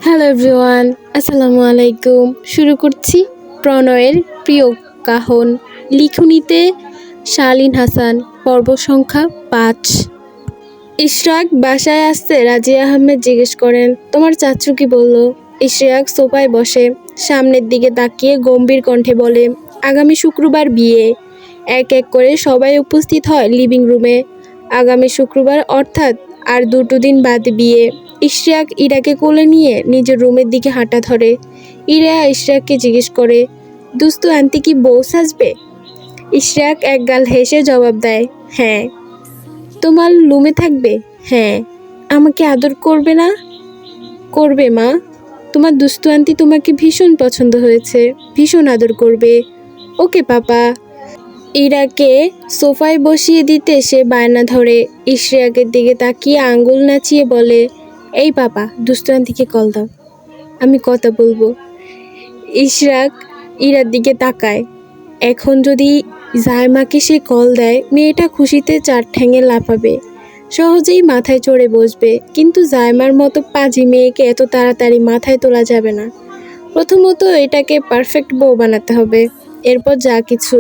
Hello everyone, আসসালামু আলাইকুম। শুরু করছি প্রণয়ের প্রিয় কাহন, লিখনিতে শালীন হাসান, পর্ব সংখ্যা ৫। ইশরাক বাসায় আসতে রাজিয়া আহমেদ জিজ্ঞেস করেন, তোমার চাচু কি বলল? ইশরাক সোফায় বসে সামনের দিকে তাকিয়ে গম্ভীর কণ্ঠে বলে, আগামী শুক্রবার বিয়ে। এক এক করে সবাই উপস্থিত হয় লিভিং রুমে। আগামী শুক্রবার অর্থাৎ আর ২ দিন বাদে বিয়ে। ইশরাক ইরাকে কোলে নিয়ে নিজের রুমের দিকে হাঁটা ধরে। ইরা ইশরাককে জিজ্ঞেস করে, দুস্তু আন্টি কি বউ সাজবে? ইশরাক একগাল হেসে জবাব দেয়, হ্যাঁ। তোমার রুমে থাকবে? হ্যাঁ। আমাকে আদর করবে না? করবে মা। তোমার দুস্তু আন্টি তোমাকে ভীষণ পছন্দ হয়েছে, ভীষণ আদর করবে। ওকে পাপা। ইরাকে সোফায় বসিয়ে দিতে সে বায়না ধরে। ইশরাকের দিকে তাকিয়ে আঙ্গুল নাচিয়ে বলে, এই পাপা, দুস্তু আন্টিকে কল দাও, আমি কথা বলবো। ইশরাক ইরার দিকে তাকায়। এখন যদি জায়মাকে সে কল দেয়, মেয়েটা খুশিতে ৪ ঠ্যাঙে লাফাবে, সহজেই মাথায় চড়ে বসবে। কিন্তু জায়মার মতো পাজি মেয়েকে এত তাড়াতাড়ি মাথায় তোলা যাবে না। প্রথমত এটাকে পারফেক্ট বউ বানাতে হবে, এরপর যা কিছু।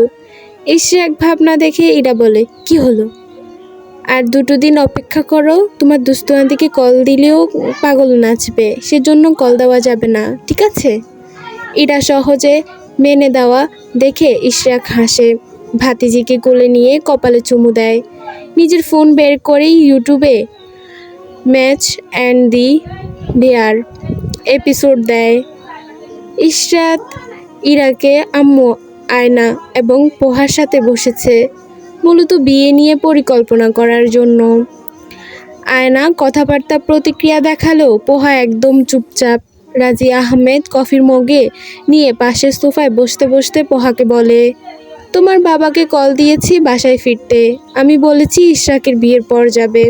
ইশরাক ভাবনা দেখে ইরা বলে, কি হলো? আর ২ দিন অপেক্ষা করো, তোমার দুস্তু আন্টিকে কল দিলেও পাগল নাচবে, সেজন্য কল দেওয়া যাবে না, ঠিক আছে? ইরা সহজে মেনে দেওয়া দেখে ইশরাক হাসে, ভাতিজিকে কোলে নিয়ে কপালে চুমু দেয়। নিজের ফোন বের করেই ইউটিউবে match and the bear episode দেয়। ইশরাত ইরাকে আম্মু, আয়না এবং পোহার সাথে বসেছে, মূলত বিয়ে নিয়ে পরিকল্পনা করার জন্য। আয়না কথাবার্তা প্রতিক্রিয়া দেখালেও পোহা একদম চুপচাপ। রাজিয়া আহমেদ কফির মগে নিয়ে পাশের সোফায় বসতে বসতে পোহাকে বলে, তোমার বাবাকে কল দিয়েছি বাসায় ফিরতে। আমি বলেছি ইশরাকের বিয়ের পর যাবে।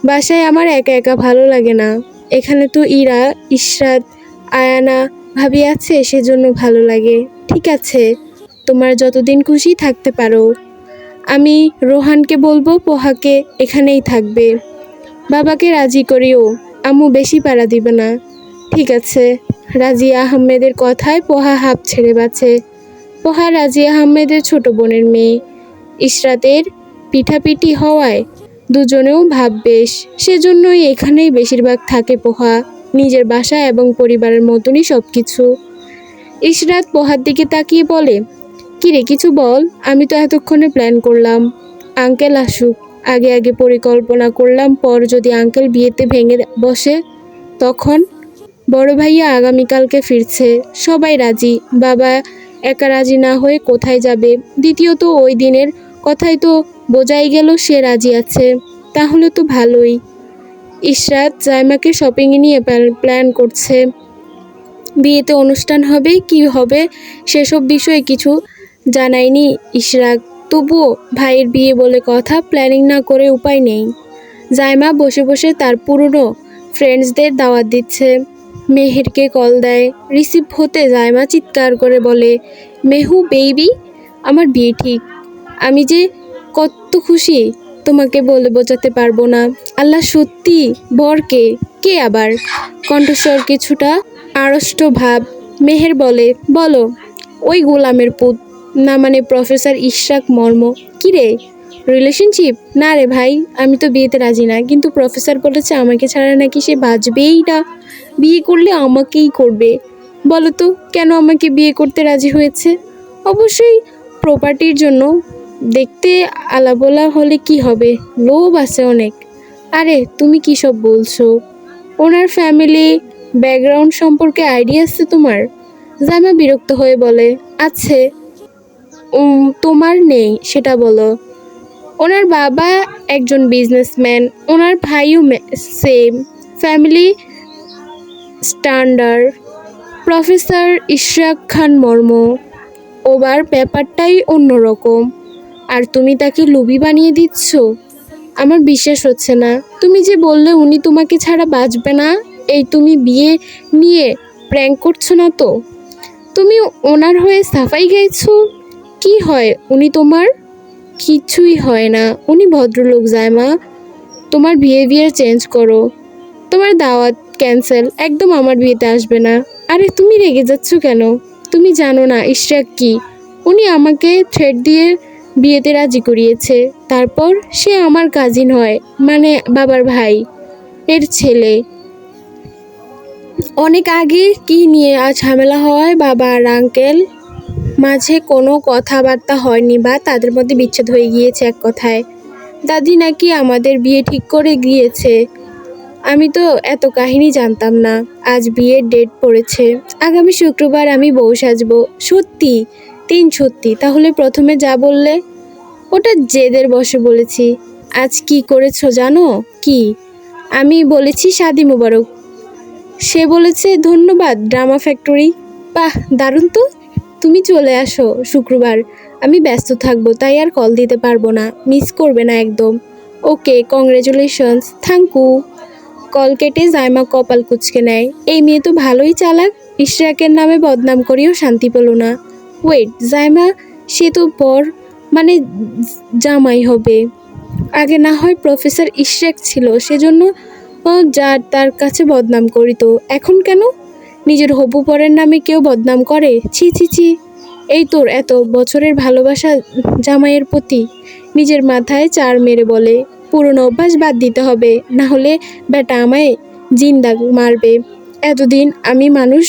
বাসায় আমার একা একা ভালো লাগে না। এখানে তো ইরা, ইশরাত, আয়ানা ভাবি আছে, সেজন্য ভালো লাগে। ঠিক আছে, তোমার যতদিন খুশি থাকতে পারো। আমি রোহানকে বলবো পোহাকে এখানেই থাকবে। বাবাকে রাজি করিও, আম্মু বেশি পাড়া দিবে না। ঠিক আছে। রাজিয়া আহমেদের কথায় পোহা হাঁপ ছেড়ে বাঁচে। পোহা রাজিয়া আহমেদের ছোট বোনের মেয়ে। ইশরাতের পিঠাপিঠি হওয়ায় দুজনেও ভাব বেশ, সেজন্যই এখানেই বেশিরভাগ থাকে পোহা, নিজের বাসা এবং পরিবারের মতনই সব কিছু। ইশরাত পোহার দিকে তাকিয়ে বলে, কিরে কিছু বল, আমি তো এতক্ষণে প্ল্যান করলাম। আঙ্কেল আসুক, আগে আগে পরিকল্পনা করলাম, পর যদি আঙ্কেল বিয়েতে ভেঙে বসে তখন। বড় ভাইয়া আগামীকালকে ফিরছে, সবাই রাজি, বাবা একা রাজি না হয়ে কোথায় যাবে? দ্বিতীয়ত ওই দিনের কথাই তো বোঝাই গেল সে রাজি আছে, তাহলে তো ভালোই। ইশরাত জাইমাকে শপিংয়ে নিয়ে প্ল্যান করছে, বিয়েতে অনুষ্ঠান হবে কি হবে সেসব বিষয়ে কিছু জানায়নি ইশরাক। তবুও ভাইয়ের বিয়ে বলে কথা, প্ল্যানিং না করে উপায় নেই। জাইমা বসে বসে তার পুরনো ফ্রেন্ডসদের দাওয়াত দিচ্ছে। মেহেরকে কল দেয়, রিসিভ হতে জাইমা চিৎকার করে বলে, মেহু বেবি, আমার বিয়ে ঠিক। আমি যে কত খুশি, তোমাকে বলে বোঝাতে পারবো না। আল্লাহ সত্যি, বরকে কে আবার? কণ্ঠস্বর কিছুটা আড়ষ্ট ভাব। মেহের বলে, বলো। ওই গোলামের পুত, না মানে প্রফেসর ইশরাক মর্ম। কিরে, রিলেশনশিপ? না রে ভাই, আমি তো বিয়েতে রাজি না, কিন্তু প্রফেসর বলেছে আমাকে ছাড়া নাকি সে বাঁচবেই না, বিয়ে করলে আমাকেই করবে। বলো তো কেন আমাকে বিয়ে করতে রাজি হয়েছে? অবশ্যই প্রপার্টির জন্য। দেখতে আলাবোলা হলে কি হবে, লোভ আছে অনেক। আরে তুমি কী সব বলছো? ওনার ফ্যামিলি ব্যাকগ্রাউন্ড সম্পর্কে আইডিয়া আছে তোমার? জামা বিরক্ত হয়ে বলে, আছে। তোমার নেই সেটা বলো। ওনার বাবা একজন বিজনেসম্যান, ওনার ভাইও same, family standard. Professor Ishraq Khan মর্ম। ওবার ব্যাপারটাই অন্যরকম, আর তুমি তাকে লুবি বানিয়ে দিচ্ছ। আমার বিশ্বাস হচ্ছে না। তুমি যে বললে উনি তোমাকে ছাড়া বাঁচবে না, এই তুমি বিয়ে নিয়ে প্র্যাঙ্ক করছো না তো? তুমি ওনার হয়ে সাফাই গাইছো? কি হয় উনি তোমার? কিছুই হয় না, উনি ভদ্রলোক। জায়মা, তোমার বিহেভিয়ার চেঞ্জ করো। তোমার দাওয়াত ক্যান্সেল, একদম আমার বিয়েতে আসবে না। আরে তুমি রেগে যাচ্ছ কেন? তুমি জানো না ইশরাক কি? উনি আমাকে থ্রেট দিয়ে বিয়েতে রাজি করিয়েছে। তারপর সে আমার কাজিন হয়, মানে বাবার ভাই এর ছেলে। অনেক আগে কি নিয়ে ঝামেলা হয় বাবা আর আঙ্কেল মাঝে, কোনো কথাবার্তা হয়নি বা তাদের মধ্যে বিচ্ছেদ হয়ে গিয়েছে এক কথায়। দাদি নাকি আমাদের বিয়ে ঠিক করে গিয়েছে। আমি তো এত কাহিনী জানতাম না। আজ বিয়ের ডেট পড়েছে, আগামী শুক্রবার আমি বউ সাজবো। সত্যি? সত্যি? তাহলে প্রথমে যা বললে? ওটা জেদের বসে বলেছি। আজ কি করেছো জানো? কি? আমি বলেছি শাদি মোবারক। সে বলেছে ধন্যবাদ ড্রামা ফ্যাক্টরি। বাহ, দারুণ তো। তুমি চলে আসো শুক্রবার। আমি ব্যস্ত থাকবো, তাই আর কল দিতে পারবো না। মিস করবে না একদম। Okay, congratulations. Thank you. Call কেটে জাইমা কপাল কুঁচকে নেয়। এই মেয়ে তো ভালোই চালাক। ইশরাকের নামে বদনাম করেও শান্তি পেল না। ওয়েট, জাইমা সে তো বর, মানে জামাই হবে। আগে না হয় প্রফেসর ইশরাক ছিল, সেজন্য যার তার কাছে বদনাম করিত। এখন কেন নিজের হবু পরের নামে কেউ বদনাম করে? ছি ছি ছি। এই তোর এত বছরের ভালোবাসা জামাইয়ের প্রতি? নিজের মাথায় চার মেরে বলে, পুরনো অভ্যাস বাদ দিতে হবে, না হলে বেটা আমায় জিন্দা মারবে। এতদিন আমি মানুষ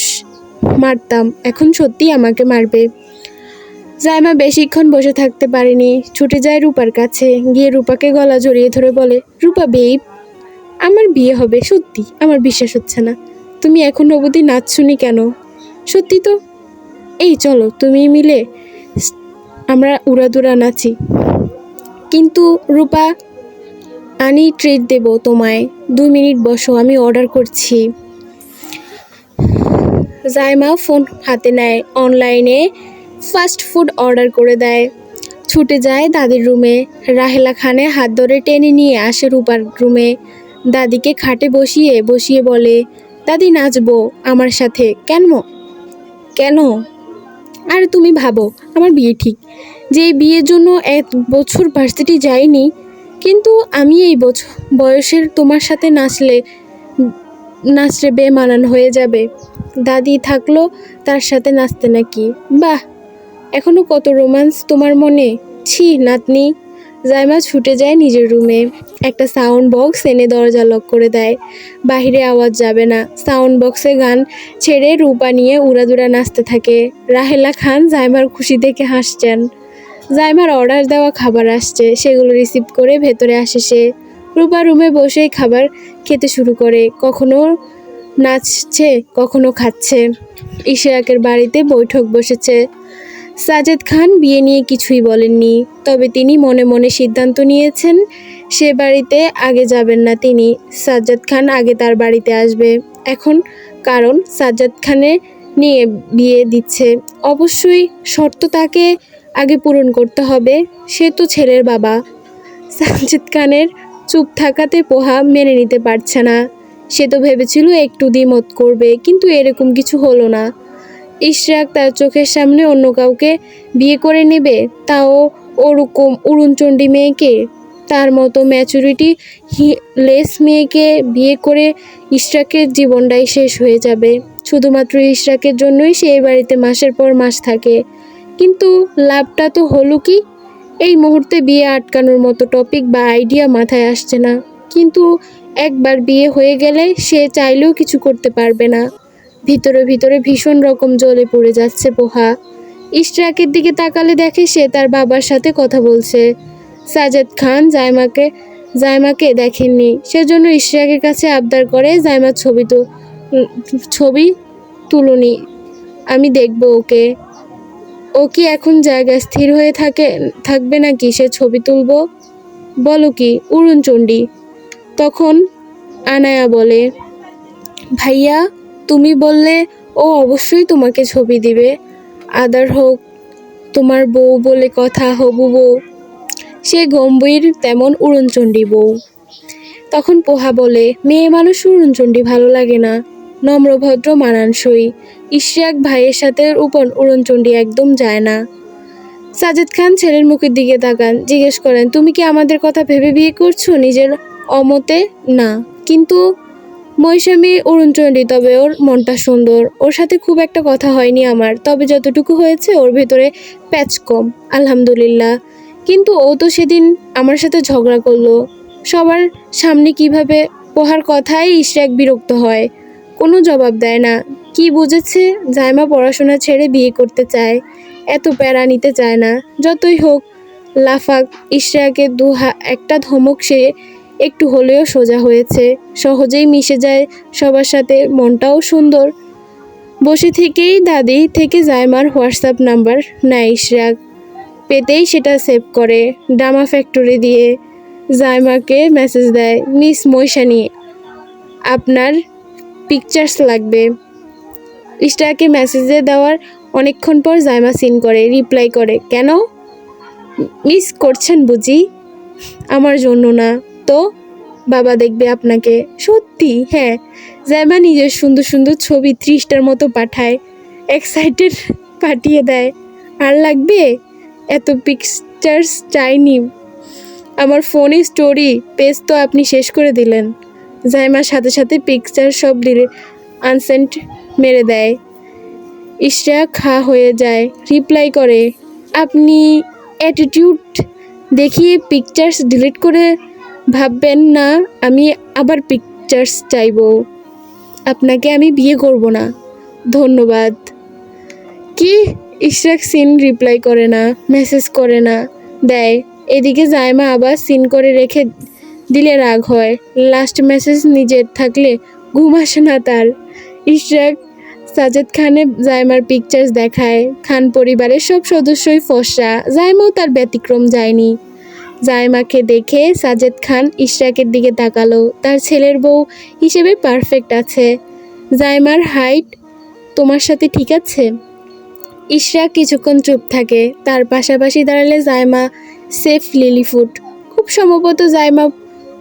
মারতাম, এখন সত্যি আমাকে মারবে। জাইমা বেশিক্ষণ বসে থাকতে পারেনি, ছুটে যায় রূপার কাছে। গিয়ে রূপাকে গলা জড়িয়ে ধরে বলে, রূপা বেব, আমার বিয়ে হবে সত্যি। আমার বিশ্বাস হচ্ছে না, তুমি এখন অবধি নাচছুনি কেন? সত্যি তো। এই চলো তুমি মিলে আমরা উড়াদুরা নাচি। কিন্তু রূপা, আমি ট্রিট দেব তোমায়। 2 মিনিট বসো, আমি অর্ডার করছি। জাইমা ফোন হাতে নেয়, অনলাইনে ফাস্ট ফুড অর্ডার করে দেয়। ছুটে যায় দাদির রুমে। রাহেলা খানে হাত ধরে টেনে নিয়ে আসে রূপার রুমে। দাদিকে খাটে বসিয়ে বসিয়ে বলে, দাদি নাচবো আমার সাথে। কেন কেন? আর তুমি ভাবো আমার বিয়ে ঠিক, যে বিয়ের জন্য 1 বছর ভার্সিটি যাইনি, কিন্তু আমি এই বয়সের তোমার সাথে নাচলে বেমানান হয়ে যাবে। দাদি থাকলো তার সাথে নাচতে নাকি? বাহ, এখনো কত রোমান্স তোমার মনে। ছি নাতনি। জাইমা ছুটে যায় নিজের রুমে। একটা সাউন্ড বক্স এনে দরজা লক করে দেয়। বাহিরে আওয়াজ যাবে না। সাউন্ড বক্সে গান ছেড়ে রূপা নিয়ে উড়াদুরা নাচতে থাকে। রাহেলা খান জাইমার খুশি দেখে হাসছেন। জাইমার অর্ডার দেওয়া খাবার আসছে, সেগুলো রিসিভ করে ভেতরে আসে সে। রূপা রুমে বসেই খাবার খেতে শুরু করে। কখনো নাচছে, কখনো খাচ্ছে। ইশরাকের বাড়িতে বৈঠক বসেছে। সাজেদ খান বিয়ে নিয়ে কিছুই বলেননি, তবে তিনি মনে মনে সিদ্ধান্ত নিয়েছেন সে বাড়িতে আগে যাবেন না তিনি। সাজ্জাদ খান আগে তার বাড়িতে আসবে এখন, কারণ সাজ্জাদ খানের নিয়ে বিয়ে দিচ্ছে। অবশ্যই শর্ত তাকে আগে পূরণ করতে হবে, সে তো ছেলের বাবা। সাজ্জাদ খানের চুপ থাকাতে পোহা মেনে নিতে পারছে না। সে তো ভেবেছিল একটু দ্বিমত করবে, কিন্তু এরকম কিছু হলো না। ইশরাক তার চোখের সামনে অন্য কাউকে বিয়ে করে নেবে, তাও ওরকম উড়নচণ্ডী মেয়েকে। তার মতো ম্যাচুরিটি লেস মেয়েকে বিয়ে করে ইশরাকের জীবনটাই শেষ হয়ে যাবে। শুধুমাত্র ইশরাকের জন্যই সে এই বাড়িতে মাসের পর মাস থাকে। কিন্তু লাভটা তো হলো কি? এই মুহূর্তে বিয়ে আটকানোর মতো টপিক বা আইডিয়া মাথায় আসছে না। কিন্তু একবার বিয়ে হয়ে গেলে সে চাইলেও কিছু করতে পারবে না। ভিতরে ভিতরে ভীষণ রকম জ্বলে পড়ে যাচ্ছে পোহা। ইশরাকের দিকে তাকালে দেখে সে তার বাবার সাথে কথা বলছে। সাজেদ খান জাইমাকে দেখেননি, সেজন্য ইশরাকের কাছে আবদার করে, জাইমার ছবি তুলুনি, আমি দেখব ওকে। ও কি এখন জায়গায় স্থির হয়ে থাকবে নাকি সে ছবি তুলব? বলো কি উড়নচণ্ডী? তখন আনায়া বলে, ভাইয়া তুমি বললে ও অবশ্যই তোমাকে ছবি দিবে, আদার হোক, তোমার বউ বলে কথা, হবু বউ। সে গম্ভীর, তেমন উড়নচণ্ডী বউ। তখন পোহা বলে, মেয়ে মানুষ উড়নচণ্ডী ভালো লাগে না, নম্রভদ্র মানানসই। ইশরাক ভাইয়ের সাথে উড়নচণ্ডী একদম যায় না। সাজেদ খান ছেলের মুখের দিকে তাকান, জিজ্ঞেস করেন, তুমি কি আমাদের কথা ভেবে বিয়ে করছো নিজের অমতে? না, কিন্তু মৌসুমী অরুণচণ্ডী, তবে ওর মনটা সুন্দর। ওর সাথে খুব একটা কথা হয়নি আমার, তবে যতটুকু হয়েছে ওর ভেতরে প্যাচ কম, আলহামদুলিল্লাহ। কিন্তু ও তো সেদিন আমার সাথে ঝগড়া করলো। সবার সামনে কিভাবে পোহার কথায় ইশরাক বিরক্ত হয়, কোনো জবাব দেয় না। কি বুঝেছে জাইমা পড়াশোনা ছেড়ে বিয়ে করতে চায়, এত প্যারা নিতে চায় না। যতই হোক লাফাক, ইশরাকের একটা ধমক সে একটু হলেও সোজা হয়েছে, সহজেই মিশে যায় সবার সাথে, মনটাও সুন্দর। বসে থেকেই দাদি থেকে জাইমার হোয়াটসঅ্যাপ নাম্বার নেয় ইশরাক, পেতেই সেটা সেভ করে ডামা ফ্যাক্টরি দিয়ে জাইমাকে মেসেজ দেয়, মিস মৈশানি আপনার পিকচার্স লাগবে। ইশরাককে মেসেজে দেওয়ার অনেকক্ষণ পর জাইমা সিন করে, রিপ্লাই করে, কেন মিস করছেন বুঝি? আমার জন্য না তো, বাবা দেখবে আপনাকে। সত্যি? হ্যাঁ। জাইমা নিজের সুন্দর সুন্দর ছবি 30টার মতো পাঠায়, এক্সাইটেড পাঠিয়ে দেয়। আর লাগবে? এত পিকচার্স চাইনি, আমার ফোনে স্টোরি পেজ তো আপনি শেষ করে দিলেন। জাইমার সাথে সাথে পিকচার সব আনসেন্ট মেরে দেয়। ইশরাক খা হয়ে যায়, রিপ্লাই করে, আপনি অ্যাটিটিউড দেখিয়ে পিকচার্স ডিলিট করে ভাববেন না আমি আবার পিকচার্স চাইবো। আপনাকে আমি বিয়ে করব না, ধন্যবাদ। কি? ইশরাক সিন রিপ্লাই করে না, মেসেজ করে না, দেয়। এদিকে জাইমা আবার সিন করে রেখে দিলে রাগ হয়। লাস্ট মেসেজ নিজের থাকলে ঘুম আসে না তার। ইশরাক সাজেদ খানে জাইমার পিকচার্স দেখায়। খান পরিবারের সব সদস্যই ফর্সা, জাইমাও তার ব্যতিক্রম যায়নি। জাইমাকে দেখে সাজেদ খান ইশরাকের দিকে তাকালো, তার ছেলের বউ হিসেবে পারফেক্ট আছে। জাইমার হাইট তোমার সাথে ঠিক আছে? ইশরাক কিছুক্ষণ চুপ থাকে, তার পাশাপাশি দাঁড়ালে জাইমা সেফ লিলিফুট। খুব সম্ভবত জাইমা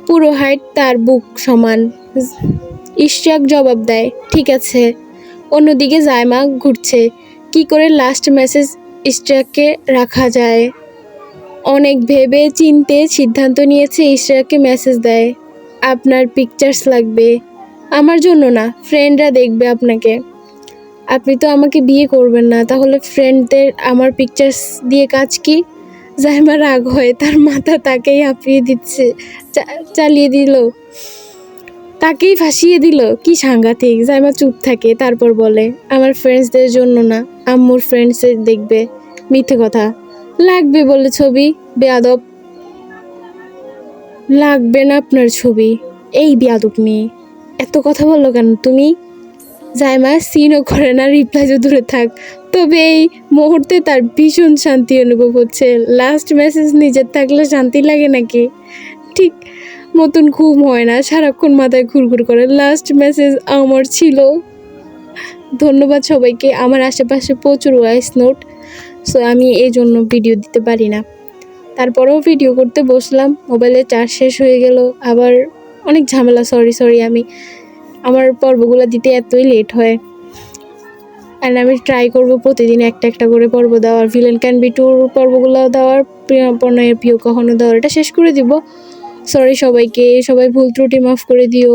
পুরো হাইট তার বুক সমান। ইশরাক জবাব দেয়, ঠিক আছে। অন্যদিকে জাইমা ঘুরছে, কি করে লাস্ট মেসেজ ইশরাককে রাখা যায়। অনেক ভেবে চিনতে সিদ্ধান্ত নিয়েছে, ইশরাককে মেসেজ দেয়, আপনার পিকচার্স লাগবে। আমার জন্য না, ফ্রেন্ডরা দেখবে আপনাকে। আপনি তো আমাকে বিয়ে করবেন না, তাহলে ফ্রেন্ডদের আমার পিকচার্স দিয়ে কাজ কি? জাইমা রাগ হয়, তার মাথা তাকেই হাঁপিয়ে দিচ্ছে, চালিয়ে দিল, তাকেই ফাঁসিয়ে দিল। কি সাংঘাতিক। জাইমা চুপ থাকে, তারপর বলে, আমার ফ্রেন্ডসদের জন্য না, আম্মুর ফ্রেন্ডসের দেখবে। মিথ্যে কথা। লাগবে বলে ছবি, বেয়াদব। লাগবে না আপনার ছবি। এই বেয়াদব মেয়ে, এত কথা বললো কেন তুমি? জাইমা সিনও করে না, রিপ্লাই তো দূরে থাক। তবে এই মুহূর্তে তার ভীষণ শান্তি অনুভব হচ্ছে। লাস্ট মেসেজ নিজের থাকলে শান্তি লাগে নাকি? ঠিক মতন ঘুম হয় না, সারাক্ষণ মাথায় ঘুরঘুর করে। লাস্ট মেসেজ আমার ছিল। ধন্যবাদ সবাইকে। আমার আশেপাশে প্রচুর ভয়েস নোট, সো আমি এই জন্য ভিডিও দিতে পারি না। তারপরেও ভিডিও করতে বসলাম, মোবাইলে চার্জ শেষ হয়ে গেল, আবার অনেক ঝামেলা। সরি আমি, আমার পর্বগুলো দিতে এতই লেট হয়। আর আমি ট্রাই করব প্রতিদিন একটা একটা করে পর্ব দেওয়ার, ভিলেন ক্যান বি টুর পর্বগুলো দেওয়ার, প্রণয়ের প্রিয় কখনো দেওয়ার, এটা শেষ করে দিব। সরি সবাইকে, সবাই ভুল ত্রুটি মাফ করে দিও।